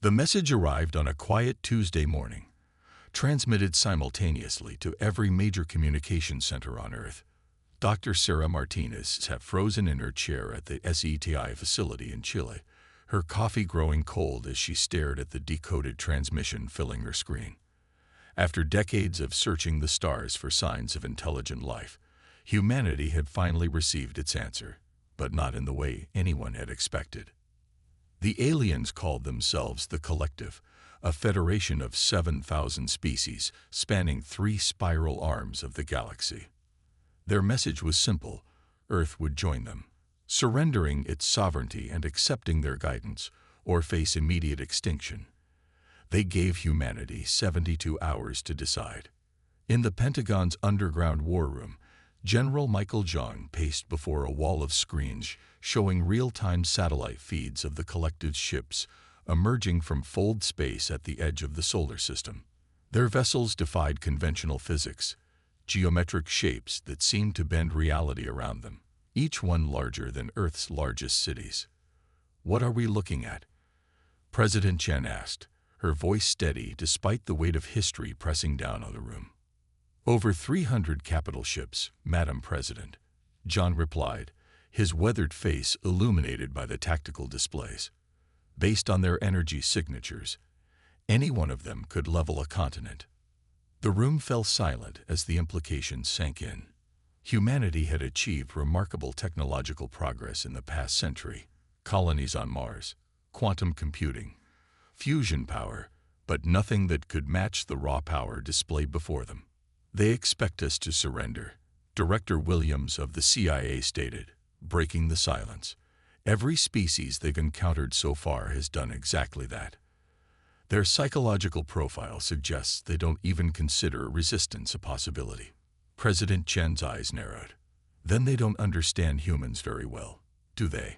The message arrived on a quiet Tuesday morning, transmitted simultaneously to every major communication center on Earth. Dr. Sarah Martinez sat frozen in her chair at the SETI facility in Chile, her coffee growing cold as she stared at the decoded transmission filling her screen. After decades of searching the stars for signs of intelligent life, humanity had finally received its answer, but not in the way anyone had expected. The aliens called themselves the Collective, a federation of 7,000 species spanning 3 spiral arms of the galaxy. Their message was simple: Earth would join them, surrendering its sovereignty and accepting their guidance, or face immediate extinction. They gave humanity 72 hours to decide. In the Pentagon's underground war room, General Michael Jong paced before a wall of screens showing real-time satellite feeds of the Collective's ships emerging from fold space at the edge of the solar system. Their vessels defied conventional physics, geometric shapes that seemed to bend reality around them, each one larger than Earth's largest cities. "What are we looking at?" President Chen asked, her voice steady despite the weight of history pressing down on the room. "Over 300 capital ships, Madam President," John replied, his weathered face illuminated by the tactical displays. "Based on their energy signatures, any one of them could level a continent." The room fell silent as the implications sank in. Humanity had achieved remarkable technological progress in the past century: colonies on Mars, quantum computing, fusion power, but nothing that could match the raw power displayed before them. "They expect us to surrender," Director Williams of the CIA stated, breaking the silence. "Every species they've encountered so far has done exactly that. Their psychological profile suggests they don't even consider resistance a possibility." President Chen's eyes narrowed. "Then they don't understand humans very well, do they?"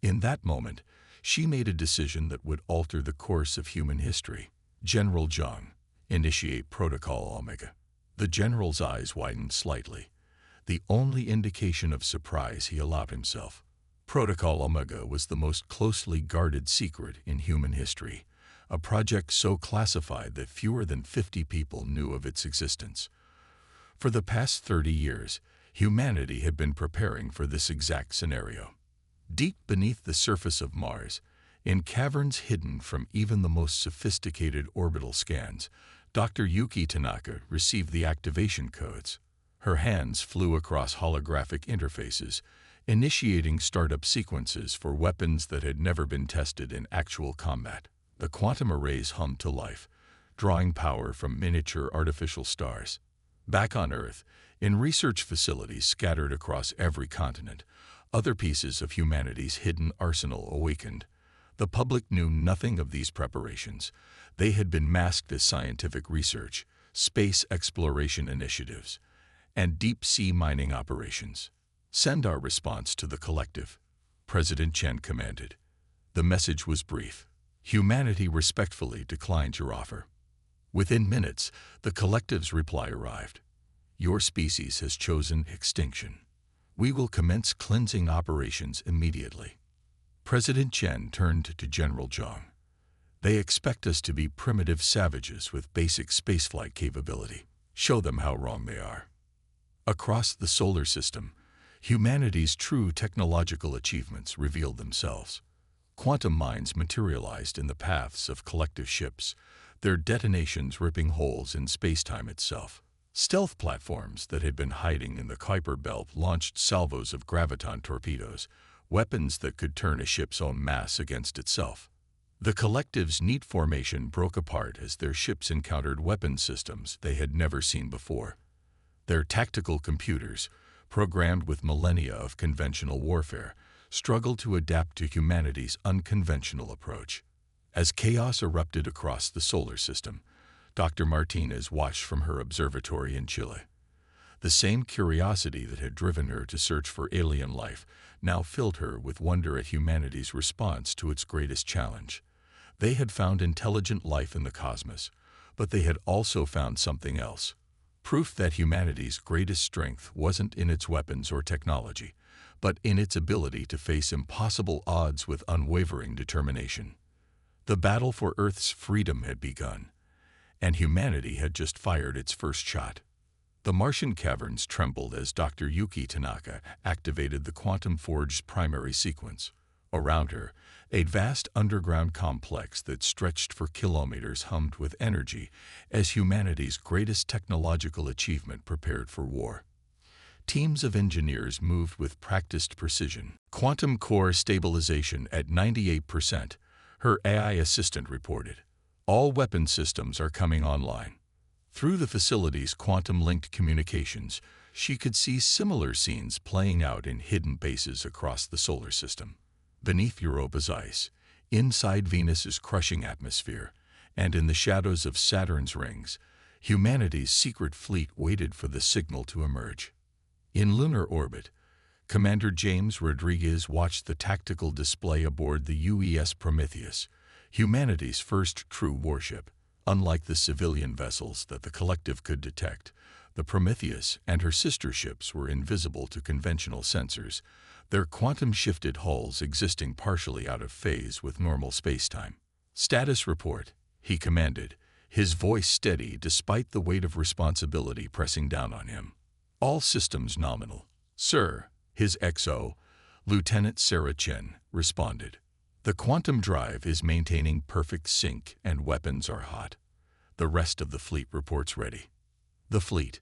In that moment, she made a decision that would alter the course of human history. "General Zhang, initiate Protocol Omega." The general's eyes widened slightly, the only indication of surprise he allowed himself. Protocol Omega was the most closely guarded secret in human history, a project so classified that fewer than 50 people knew of its existence. For the past 30 years, humanity had been preparing for this exact scenario. Deep beneath the surface of Mars, in caverns hidden from even the most sophisticated orbital scans, Dr. Yuki Tanaka received the activation codes. Her hands flew across holographic interfaces, initiating startup sequences for weapons that had never been tested in actual combat. The quantum arrays hummed to life, drawing power from miniature artificial stars. Back on Earth, in research facilities scattered across every continent, other pieces of humanity's hidden arsenal awakened. The public knew nothing of these preparations. They had been masked as scientific research, space exploration initiatives, and deep-sea mining operations. "Send our response to the Collective," President Chen commanded. The message was brief. Humanity respectfully declined your offer. Within minutes, the Collective's reply arrived. "Your species has chosen extinction. We will commence cleansing operations immediately." President Chen turned to General Zhang. "They expect us to be primitive savages with basic spaceflight capability. Show them how wrong they are." Across the solar system, humanity's true technological achievements revealed themselves. Quantum mines materialized in the paths of Collective ships, their detonations ripping holes in spacetime itself. Stealth platforms that had been hiding in the Kuiper Belt launched salvos of graviton torpedoes, weapons that could turn a ship's own mass against itself. The Collective's neat formation broke apart as their ships encountered weapon systems they had never seen before. Their tactical computers, programmed with millennia of conventional warfare, struggled to adapt to humanity's unconventional approach. As chaos erupted across the solar system, Dr. Martinez watched from her observatory in Chile. The same curiosity that had driven her to search for alien life now filled her with wonder at humanity's response to its greatest challenge. They had found intelligent life in the cosmos, but they had also found something else. Proof that humanity's greatest strength wasn't in its weapons or technology, but in its ability to face impossible odds with unwavering determination. The battle for Earth's freedom had begun, and humanity had just fired its first shot. The Martian caverns trembled as Dr. Yuki Tanaka activated the quantum forge's primary sequence. Around her, a vast underground complex that stretched for kilometers hummed with energy as humanity's greatest technological achievement prepared for war. Teams of engineers moved with practiced precision. Quantum core stabilization at 98%, her AI assistant reported. All weapon systems are coming online. Through the facility's quantum-linked communications, she could see similar scenes playing out in hidden bases across the solar system. Beneath Europa's ice, inside Venus's crushing atmosphere, and in the shadows of Saturn's rings, humanity's secret fleet waited for the signal to emerge. In lunar orbit, Commander James Rodriguez watched the tactical display aboard the UES Prometheus, humanity's first true warship. Unlike the civilian vessels that the collective could detect, the Prometheus and her sister ships were invisible to conventional sensors, their quantum-shifted hulls existing partially out of phase with normal spacetime. "Status report," he commanded, his voice steady despite the weight of responsibility pressing down on him. "All systems nominal." "Sir," his XO, Lieutenant Sarah Chen, responded. "The quantum drive is maintaining perfect sync and weapons are hot. The rest of the fleet reports ready." The fleet,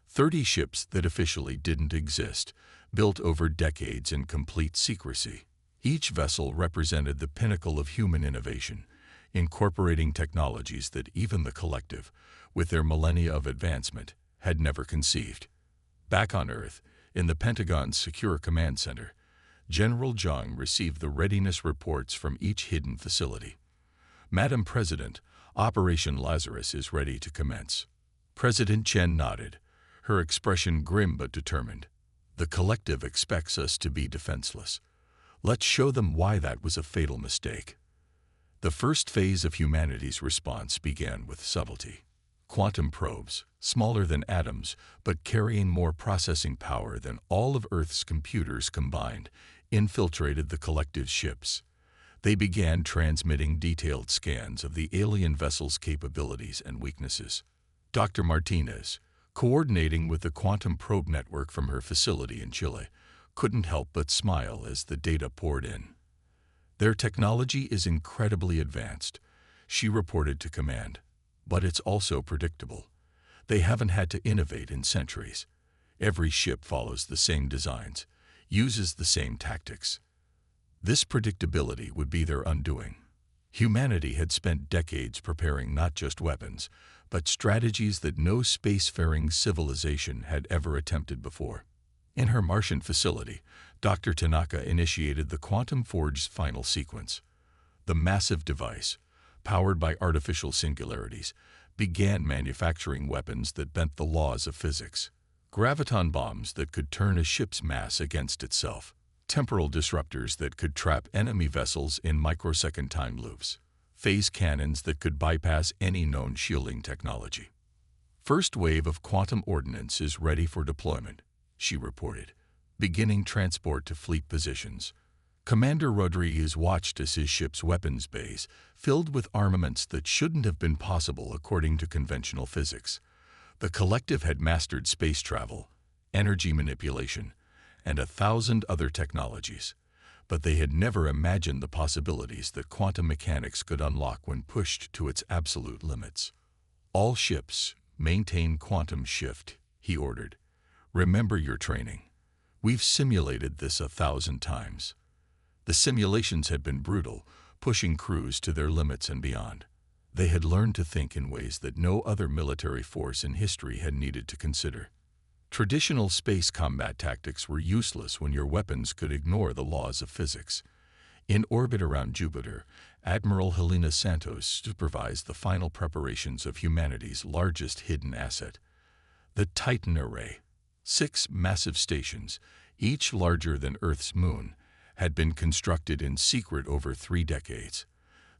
30 ships that officially didn't exist, built over decades in complete secrecy. Each vessel represented the pinnacle of human innovation, incorporating technologies that even the collective, with their millennia of advancement, had never conceived. Back on Earth, in the Pentagon's Secure Command Center, General Zhang received the readiness reports from each hidden facility. "Madam President, Operation Lazarus is ready to commence." President Chen nodded, her expression grim but determined. "The collective expects us to be defenseless. Let's show them why that was a fatal mistake." The first phase of humanity's response began with subtlety. Quantum probes, smaller than atoms but carrying more processing power than all of Earth's computers combined, infiltrated the collective's ships. They began transmitting detailed scans of the alien vessel's capabilities and weaknesses. Dr. Martinez, coordinating with the quantum probe network from her facility in Chile, couldn't help but smile as the data poured in. "Their technology is incredibly advanced," she reported to command. "But it's also predictable. They haven't had to innovate in centuries. Every ship follows the same designs, uses the same tactics. This predictability would be their undoing." Humanity had spent decades preparing not just weapons, but strategies that no spacefaring civilization had ever attempted before. In her Martian facility, Dr. Tanaka initiated the Quantum Forge's final sequence. The massive device, powered by artificial singularities, began manufacturing weapons that bent the laws of physics. Graviton bombs that could turn a ship's mass against itself. Temporal disruptors that could trap enemy vessels in microsecond time loops. Phase cannons that could bypass any known shielding technology. "First wave of quantum ordnance is ready for deployment," she reported, beginning transport to fleet positions. Commander Rodriguez watched as his ship's weapons bays filled with armaments that shouldn't have been possible according to conventional physics. The collective had mastered space travel, energy manipulation, and 1,000 other technologies, but they had never imagined the possibilities that quantum mechanics could unlock when pushed to its absolute limits. "All ships, maintain quantum shift," he ordered. "Remember your training. We've simulated this 1,000 times." The simulations had been brutal, pushing crews to their limits and beyond. They had learned to think in ways that no other military force in history had needed to consider. Traditional space combat tactics were useless when your weapons could ignore the laws of physics. In orbit around Jupiter, Admiral Helena Santos supervised the final preparations of humanity's largest hidden asset, the Titan Array. 6 massive stations, each larger than Earth's moon, had been constructed in secret over 3 decades.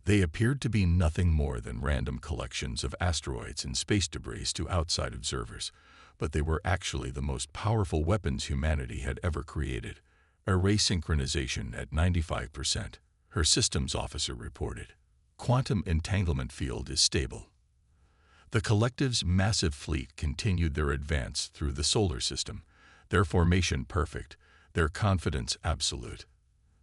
They appeared to be nothing more than random collections of asteroids and space debris to outside observers, but they were actually the most powerful weapons humanity had ever created. "Array synchronization at 95%, her systems officer reported. Quantum entanglement field is stable. The collective's massive fleet continued their advance through the solar system, their formation perfect, their confidence absolute.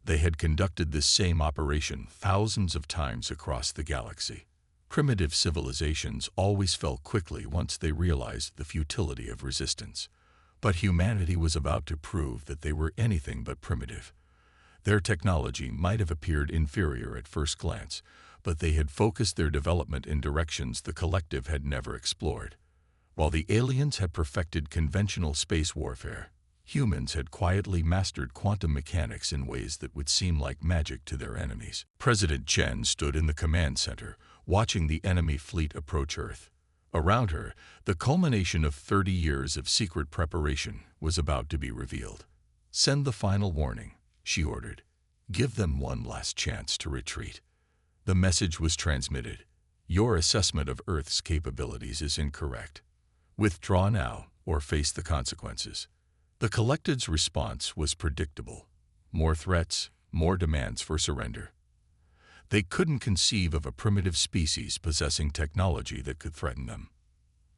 They had conducted this same operation thousands of times across the galaxy. Primitive civilizations always fell quickly once they realized the futility of resistance. But humanity was about to prove that they were anything but primitive. Their technology might have appeared inferior at first glance, but they had focused their development in directions the collective had never explored. While the aliens had perfected conventional space warfare, humans had quietly mastered quantum mechanics in ways that would seem like magic to their enemies. President Chen stood in the command center, watching the enemy fleet approach Earth. Around her, the culmination of 30 years of secret preparation was about to be revealed. "Send the final warning," she ordered. "Give them one last chance to retreat." The message was transmitted. "Your assessment of Earth's capabilities is incorrect. Withdraw now or face the consequences." The collective's response was predictable. More threats, more demands for surrender. They couldn't conceive of a primitive species possessing technology that could threaten them.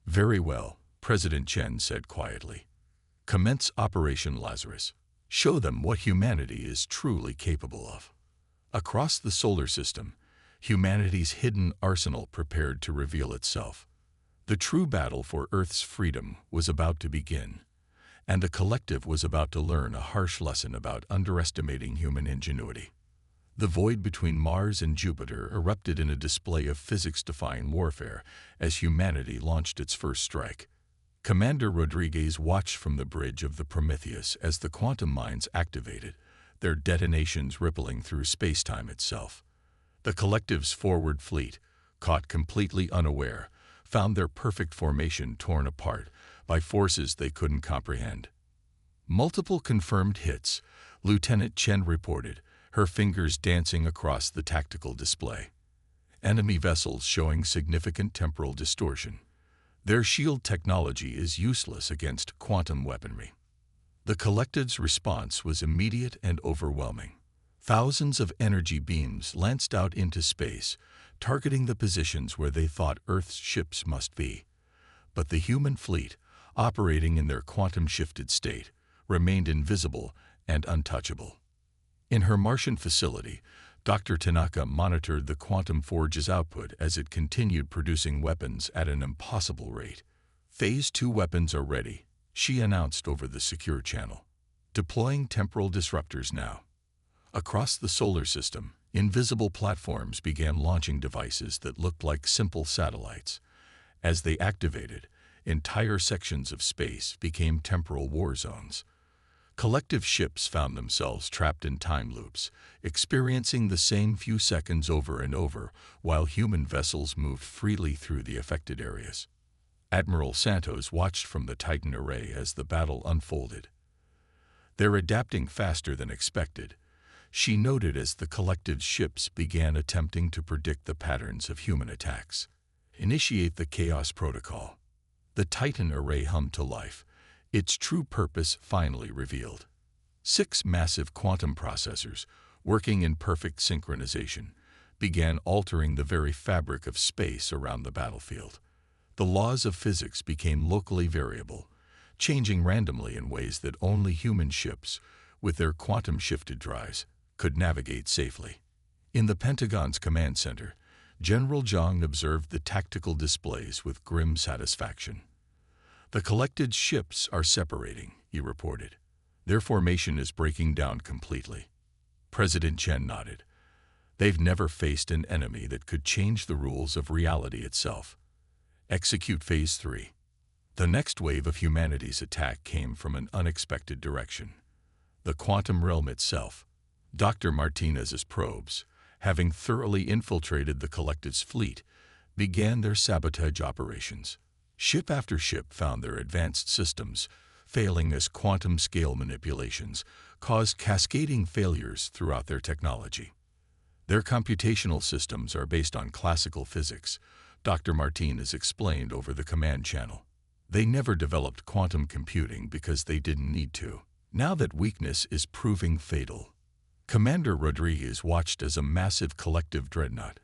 "Very well," President Chen said quietly. "Commence Operation Lazarus. Show them what humanity is truly capable of." Across the solar system, humanity's hidden arsenal prepared to reveal itself. The true battle for Earth's freedom was about to begin, and the collective was about to learn a harsh lesson about underestimating human ingenuity. The void between Mars and Jupiter erupted in a display of physics-defying warfare as humanity launched its first strike. Commander Rodriguez watched from the bridge of the Prometheus as the quantum mines activated, their detonations rippling through space-time itself. The collective's forward fleet, caught completely unaware, found their perfect formation torn apart by forces they couldn't comprehend. "Multiple confirmed hits," Lieutenant Chen reported, her fingers dancing across the tactical display. "Enemy vessels showing significant temporal distortion. Their shield technology is useless against quantum weaponry." The collective's response was immediate and overwhelming. Thousands of energy beams lanced out into space, targeting the positions where they thought Earth's ships must be. But the human fleet, operating in their quantum-shifted state, remained invisible and untouchable. In her Martian facility, Dr. Tanaka monitored the quantum forge's output as it continued producing weapons at an impossible rate. "Phase 2 weapons are ready," she announced over the secure channel. "Deploying temporal disruptors now." Across the solar system, invisible platforms began launching devices that looked like simple satellites. As they activated, entire sections of space became temporal war zones. Collective ships found themselves trapped in time loops, experiencing the same few seconds over and over, while human vessels moved freely through the affected areas. Admiral Santos watched from the Titan array as the battle unfolded. "They're adapting faster than expected," she noted as the collective's ships began attempting to predict the patterns of human attacks. "Initiate the Chaos Protocol." The Titan array hummed to life, its true purpose finally revealed. 6 massive quantum processors, working in perfect synchronization, began altering the very fabric of space around the battlefield. The laws of physics became locally variable, changing randomly in ways that only human ships, with their quantum-shifted drives, could navigate safely. In the Pentagon's command center, General Zhang observed the tactical displays with grim satisfaction. "The collected ships are separating," he reported. "Their formation is breaking down completely." President Chen nodded. "They've never faced an enemy that could change the rules of reality itself." Execute Phase 3. The next wave of humanity's attack came from an unexpected direction. The quantum realm itself. Dr. Martinez's probes, having thoroughly infiltrated the collective's fleet, began their sabotage operations. Ship after ship found their advanced systems failing as quantum-scale manipulations caused cascading failures throughout their technology. "Their computational systems are based on classical physics," Dr. Martinez explained over the command channel. "They never developed quantum computing because they didn't need to. Now that weakness is proving fatal." Commander Rodriguez watched as a massive collective dreadnought,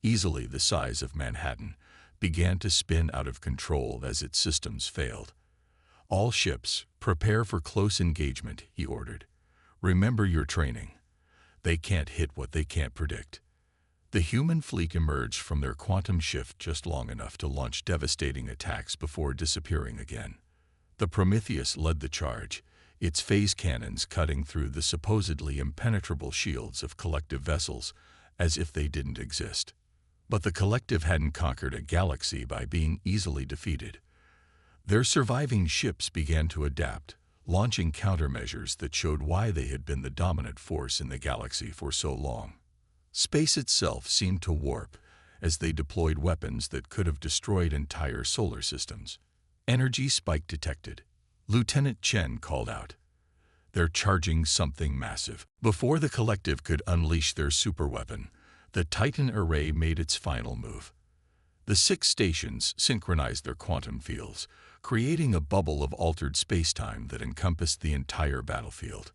easily the size of Manhattan, began to spin out of control as its systems failed. "All ships, prepare for close engagement," he ordered. "Remember your training. They can't hit what they can't predict." The human fleet emerged from their quantum shift just long enough to launch devastating attacks before disappearing again. The Prometheus led the charge, its phase cannons cutting through the supposedly impenetrable shields of collective vessels as if they didn't exist. But the collective hadn't conquered a galaxy by being easily defeated. Their surviving ships began to adapt, launching countermeasures that showed why they had been the dominant force in the galaxy for so long. Space itself seemed to warp as they deployed weapons that could have destroyed entire solar systems. Energy spike detected. Lieutenant Chen called out. "They're charging something massive." Before the collective could unleash their superweapon, the Titan array made its final move. The 6 stations synchronized their quantum fields, creating a bubble of altered spacetime that encompassed the entire battlefield.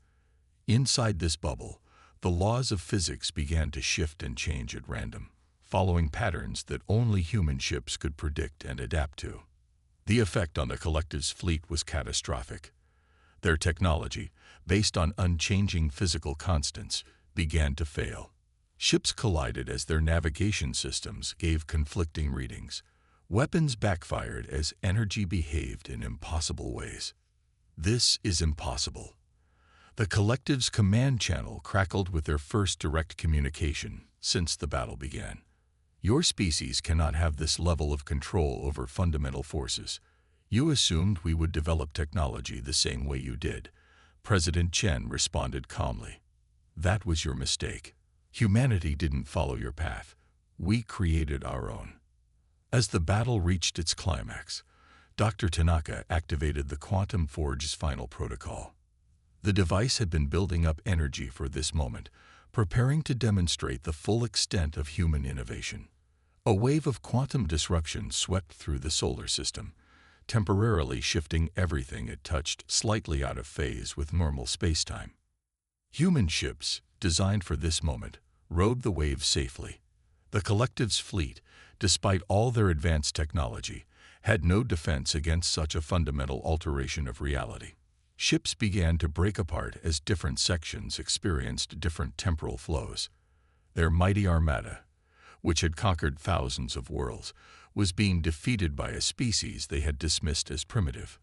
Inside this bubble, the laws of physics began to shift and change at random, following patterns that only human ships could predict and adapt to. The effect on the collective's fleet was catastrophic. Their technology, based on unchanging physical constants, began to fail. Ships collided as their navigation systems gave conflicting readings. Weapons backfired as energy behaved in impossible ways. "This is impossible." The collective's command channel crackled with their first direct communication since the battle began. "Your species cannot have this level of control over fundamental forces. You assumed we would develop technology the same way you did." President Chen responded calmly. "That was your mistake. Humanity didn't follow your path. We created our own." As the battle reached its climax, Dr. Tanaka activated the Quantum Forge's final protocol. The device had been building up energy for this moment, preparing to demonstrate the full extent of human innovation. A wave of quantum disruption swept through the solar system, temporarily shifting everything it touched slightly out of phase with normal spacetime. Human ships, designed for this moment, rode the wave safely. The collective's fleet, despite all their advanced technology, had no defense against such a fundamental alteration of reality. Ships began to break apart as different sections experienced different temporal flows. Their mighty armada, which had conquered thousands of worlds, was being defeated by a species they had dismissed as primitive.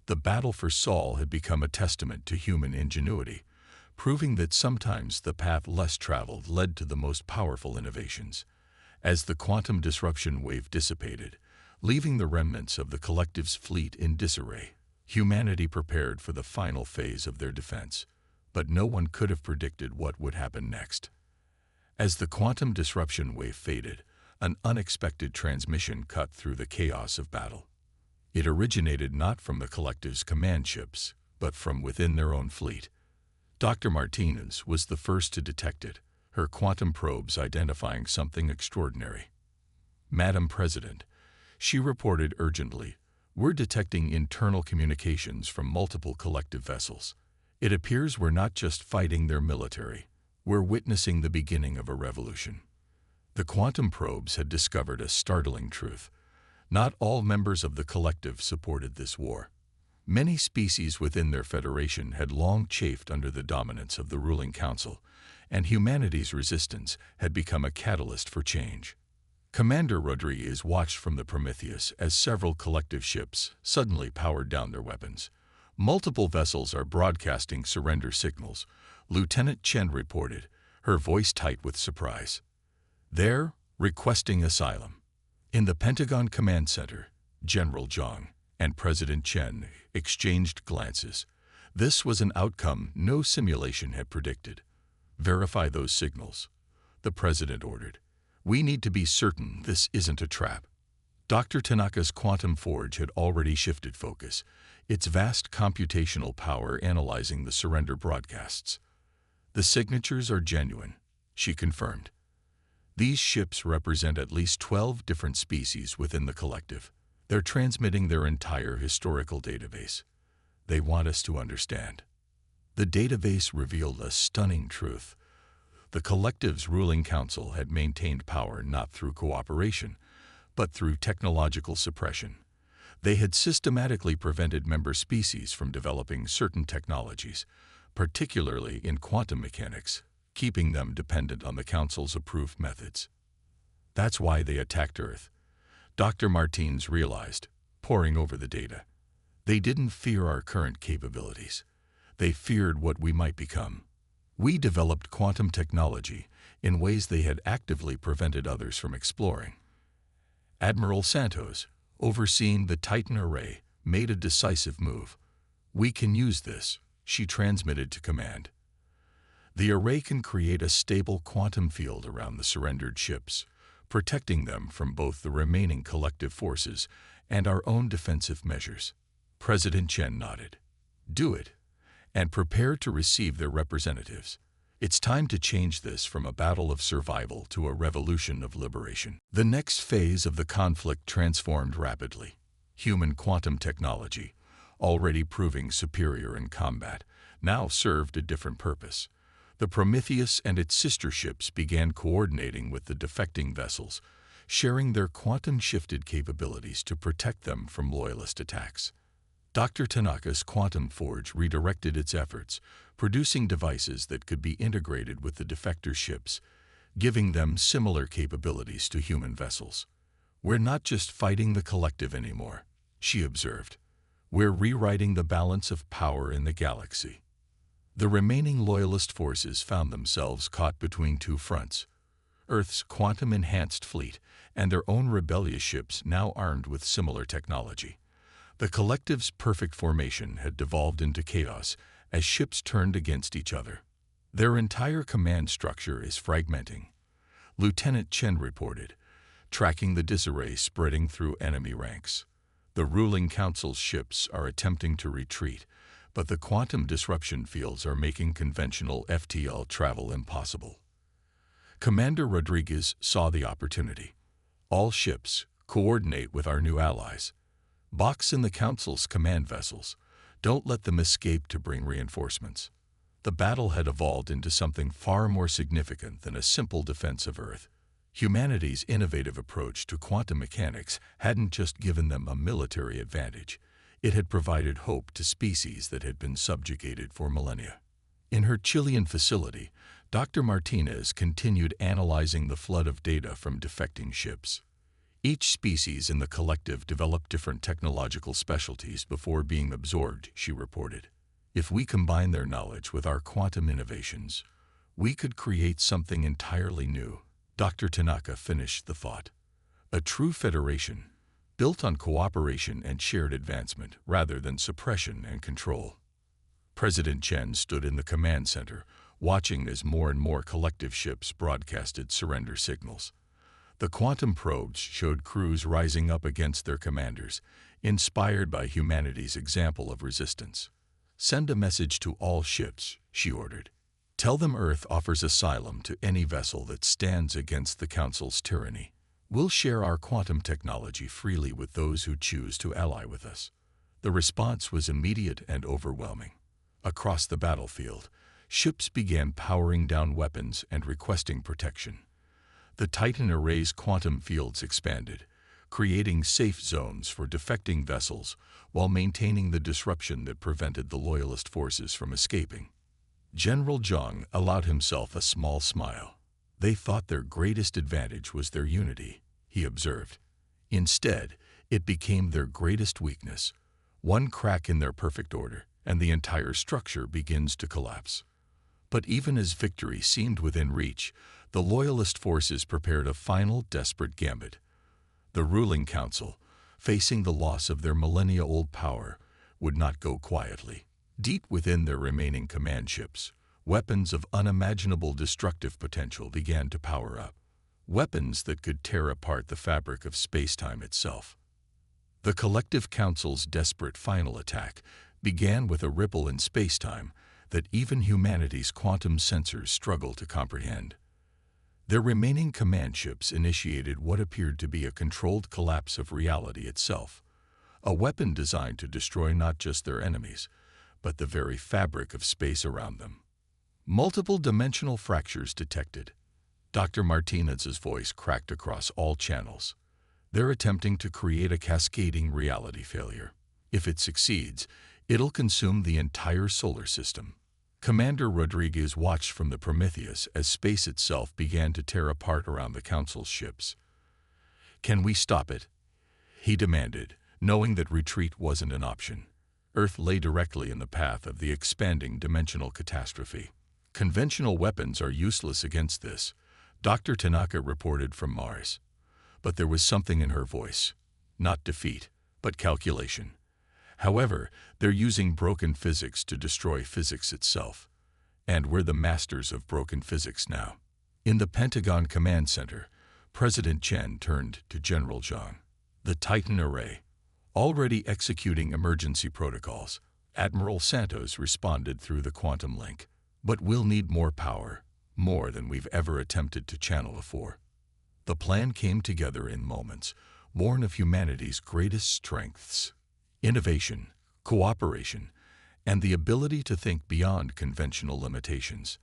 The battle for Sol had become a testament to human ingenuity, proving that sometimes the path less traveled led to the most powerful innovations. As the quantum disruption wave dissipated, leaving the remnants of the collective's fleet in disarray, humanity prepared for the final phase of their defense, but no one could have predicted what would happen next. As the quantum disruption wave faded, an unexpected transmission cut through the chaos of battle. It originated not from the collective's command ships, but from within their own fleet. Dr. Martinez was the first to detect it, her quantum probes identifying something extraordinary. "Madam President," she reported urgently, "we're detecting internal communications from multiple collective vessels. It appears we're not just fighting their military, we're witnessing the beginning of a revolution." The quantum probes had discovered a startling truth. Not all members of the collective supported this war. Many species within their federation had long chafed under the dominance of the ruling council, and humanity's resistance had become a catalyst for change. Commander Rodriguez watched from the Prometheus as several collective ships suddenly powered down their weapons. "Multiple vessels are broadcasting surrender signals," Lieutenant Chen reported, her voice tight with surprise. "They're requesting asylum." In the Pentagon Command Center, General Zhang and President Chen exchanged glances. This was an outcome no simulation had predicted. "Verify those signals," the President ordered. "We need to be certain this isn't a trap." Dr. Tanaka's quantum forge had already shifted focus, its vast computational power analyzing the surrender broadcasts. "The signatures are genuine," she confirmed. "These ships represent at least 12 different species within the collective. They're transmitting their entire historical database. They want us to understand." The database revealed a stunning truth. The collective's ruling council had maintained power not through cooperation, but through technological suppression. They had systematically prevented member species from developing certain technologies, particularly in quantum mechanics, keeping them dependent on the Council's approved methods. That's why they attacked Earth, Dr. Martins realized, poring over the data. They didn't fear our current capabilities. They feared what we might become. We developed quantum technology in ways they had actively prevented others from exploring. Admiral Santos, overseeing the Titan array, made a decisive move. "We can use this," she transmitted to command. "The array can create a stable quantum field around the surrendered ships, protecting them from both the remaining collective forces and our own defensive measures." President Chen nodded. "Do it, and prepare to receive their representatives. It's time to change this from a battle of survival to a revolution of liberation." The next phase of the conflict transformed rapidly. Human quantum technology, already proving superior in combat, now served a different purpose. The Prometheus and its sister ships began coordinating with the defecting vessels, sharing their quantum-shifted capabilities to protect them from loyalist attacks. Dr. Tanaka's quantum forge redirected its efforts, producing devices that could be integrated with the defector ships, giving them similar capabilities to human vessels. "We're not just fighting the collective anymore," she observed. "We're rewriting the balance of power in the galaxy." The remaining loyalist forces found themselves caught between two fronts: Earth's quantum-enhanced fleet and their own rebellious ships now armed with similar technology. The collective's perfect formation had devolved into chaos as ships turned against each other. "Their entire command structure is fragmenting," Lieutenant Chen reported, tracking the disarray spreading through enemy ranks. "The ruling council's ships are attempting to retreat, but the quantum disruption fields are making conventional FTL travel impossible." Commander Rodriguez saw the opportunity. "All ships, coordinate with our new allies. Box in the Council's command vessels. Don't let them escape to bring reinforcements." The battle had evolved into something far more significant than a simple defense of Earth. Humanity's innovative approach to quantum mechanics hadn't just given them a military advantage. It had provided hope to species that had been subjugated for millennia. In her Chilean facility, Dr. Martinez continued analyzing the flood of data from defecting ships. Each species in the collective developed different technological specialties before being absorbed, she reported. "If we combine their knowledge with our quantum innovations, we could create something entirely new." Dr. Tanaka finished the thought. "A true federation, built on cooperation and shared advancement rather than suppression and control." President Chen stood in the command center, watching as more and more collective ships broadcasted surrender signals. The quantum probes showed crews rising up against their commanders, inspired by humanity's example of resistance. "Send a message to all ships," she ordered. "Tell them Earth offers asylum to any vessel that stands against the Council's tyranny. We'll share our quantum technology freely with those who choose to ally with us." The response was immediate and overwhelming. Across the battlefield, ships began powering down weapons and requesting protection. The Titan array's quantum fields expanded, creating safe zones for defecting vessels while maintaining the disruption that prevented the loyalist forces from escaping. General Zhang allowed himself a small smile. "They thought their greatest advantage was their unity," he observed. "Instead, it became their greatest weakness. One crack in their perfect order, and the entire structure begins to collapse." But even as victory seemed within reach, the loyalist forces prepared a final desperate gambit. The ruling council, facing the loss of their millennia-old power, would not go quietly. Deep within their remaining command ships, weapons of unimaginable destructive potential began to power up. Weapons that could tear apart the fabric of space-time itself. The collective council's desperate final attack began with a ripple in space-time that even humanity's quantum sensors struggle to comprehend. Their remaining command ships initiated what appeared to be a controlled collapse of reality itself, a weapon designed to destroy not just their enemies, but the very fabric of space around them. Multiple dimensional fractures detected. Dr. Martinez's voice cracked across all channels. They're attempting to create a cascading reality failure. If it succeeds, it'll consume the entire solar system. Commander Rodriguez watched from the Prometheus as space itself began to tear apart around the Council's ships. "Can we stop it?" he demanded, knowing that retreat wasn't an option. Earth lay directly in the path of the expanding dimensional catastrophe. "Conventional weapons are useless against this," Dr. Tanaka reported from Mars. But there was something in her voice. Not defeat, but calculation. However, they're using broken physics to destroy physics itself. And we're the masters of broken physics now. In the Pentagon Command Center, President Chen turned to General Zhang. "The Titan Array, already executing emergency protocols." Admiral Santos responded through the quantum link. "But we'll need more power, more than we've ever attempted to channel before." The plan came together in moments, born of humanity's greatest strengths: innovation, cooperation, and the ability to think beyond conventional limitations.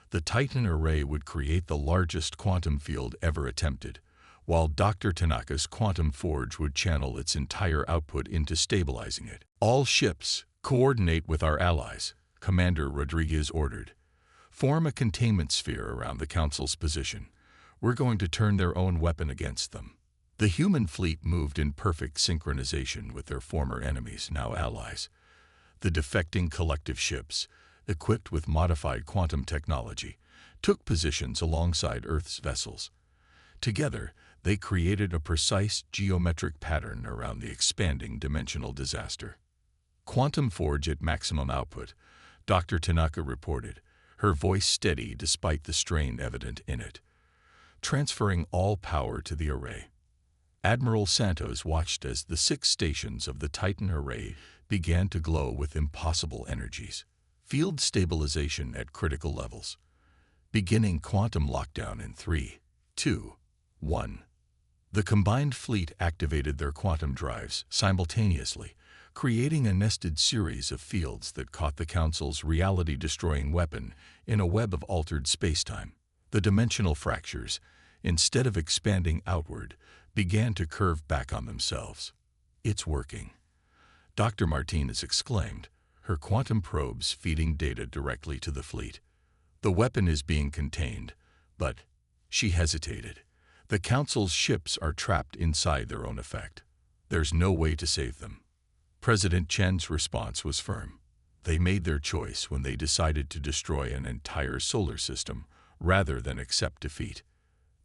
The Titan Array would create the largest quantum field ever attempted, while Dr. Tanaka's quantum forge would channel its entire output into stabilizing it. "All ships, coordinate with our allies," Commander Rodriguez ordered. "Form a containment sphere around the Council's position. We're going to turn their own weapon against them." The human fleet moved in perfect synchronization with their former enemies, now allies. The defecting collective ships, equipped with modified quantum technology, took positions alongside Earth's vessels. Together, they created a precise geometric pattern around the expanding dimensional disaster. "Quantum forge at maximum output," Dr. Tanaka reported, her voice steady despite the strain evident in it. "Transferring all power to the array." Admiral Santos watched as the 6 stations of the Titan Array began to glow with impossible energies. Field stabilization at critical levels. Beginning quantum lockdown in 3, 2, 1. The combined fleet activated their quantum drives simultaneously, creating a nested series of fields that caught the Council's reality-destroying weapon in a web of altered spacetime. The dimensional fractures, instead of expanding outward, began to curve back on themselves. "It's working," Dr. Martinez exclaimed, her quantum probes feeding data directly to the fleet. "The weapon is being contained, but..." She hesitated. "The Council's ships are trapped inside their own effect. There's no way to save them." President Chen's response was firm. They made their choice when they decided to destroy an entire solar system rather than accept defeat.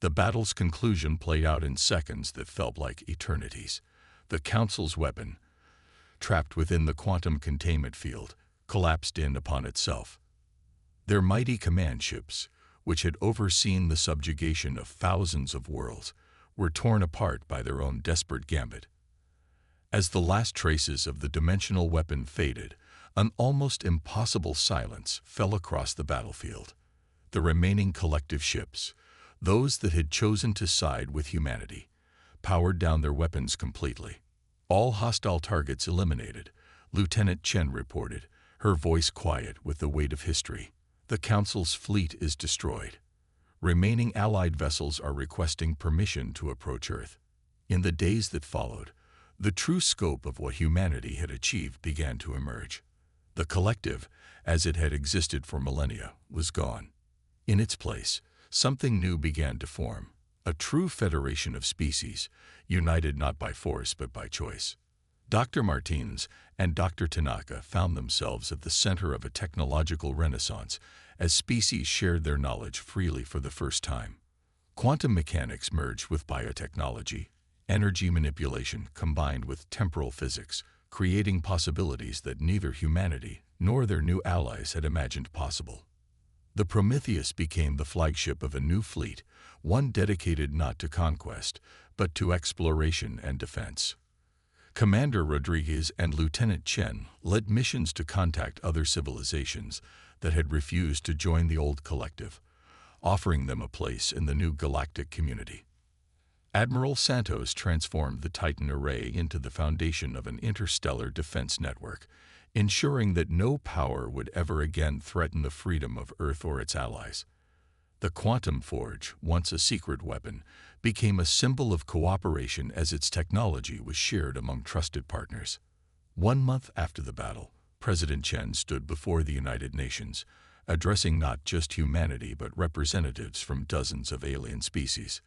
The battle's conclusion played out in seconds that felt like eternities. The Council's weapon, trapped within the quantum containment field, collapsed in upon itself. Their mighty command ships, which had overseen the subjugation of thousands of worlds, were torn apart by their own desperate gambit. As the last traces of the dimensional weapon faded, an almost impossible silence fell across the battlefield. The remaining collective ships, those that had chosen to side with humanity, powered down their weapons completely. "All hostile targets eliminated," Lieutenant Chen reported, her voice quiet with the weight of history. "The Council's fleet is destroyed. Remaining Allied vessels are requesting permission to approach Earth." In the days that followed, the true scope of what humanity had achieved began to emerge. The collective, as it had existed for millennia, was gone. In its place, something new began to form, a true federation of species, united not by force but by choice. Dr. Martinez and Dr. Tanaka found themselves at the center of a technological renaissance as species shared their knowledge freely for the first time. Quantum mechanics merged with biotechnology, energy manipulation combined with temporal physics, creating possibilities that neither humanity nor their new allies had imagined possible. The Prometheus became the flagship of a new fleet, one dedicated not to conquest, but to exploration and defense. Commander Rodriguez and Lieutenant Chen led missions to contact other civilizations that had refused to join the old collective, offering them a place in the new galactic community. Admiral Santos transformed the Titan Array into the foundation of an interstellar defense network, ensuring that no power would ever again threaten the freedom of Earth or its allies. The quantum forge, once a secret weapon, became a symbol of cooperation as its technology was shared among trusted partners. 1 month after the battle, President Chen stood before the United Nations, addressing not just humanity but representatives from dozens of alien species.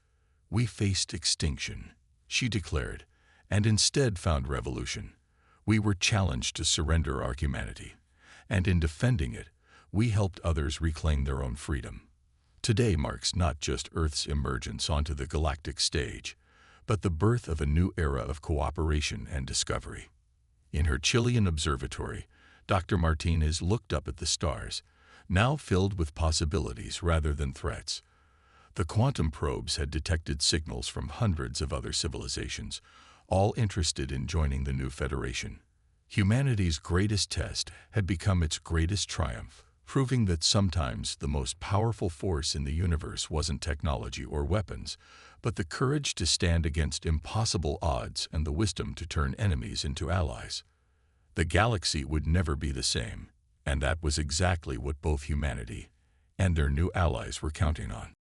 "We faced extinction," she declared, "and instead found revolution. We were challenged to surrender our humanity, and in defending it, we helped others reclaim their own freedom." Today marks not just Earth's emergence onto the galactic stage, but the birth of a new era of cooperation and discovery. In her Chilean observatory, Dr. Martinez looked up at the stars, now filled with possibilities rather than threats. The quantum probes had detected signals from hundreds of other civilizations, all interested in joining the new federation. Humanity's greatest test had become its greatest triumph, proving that sometimes the most powerful force in the universe wasn't technology or weapons, but the courage to stand against impossible odds and the wisdom to turn enemies into allies. The galaxy would never be the same, and that was exactly what both humanity and their new allies were counting on.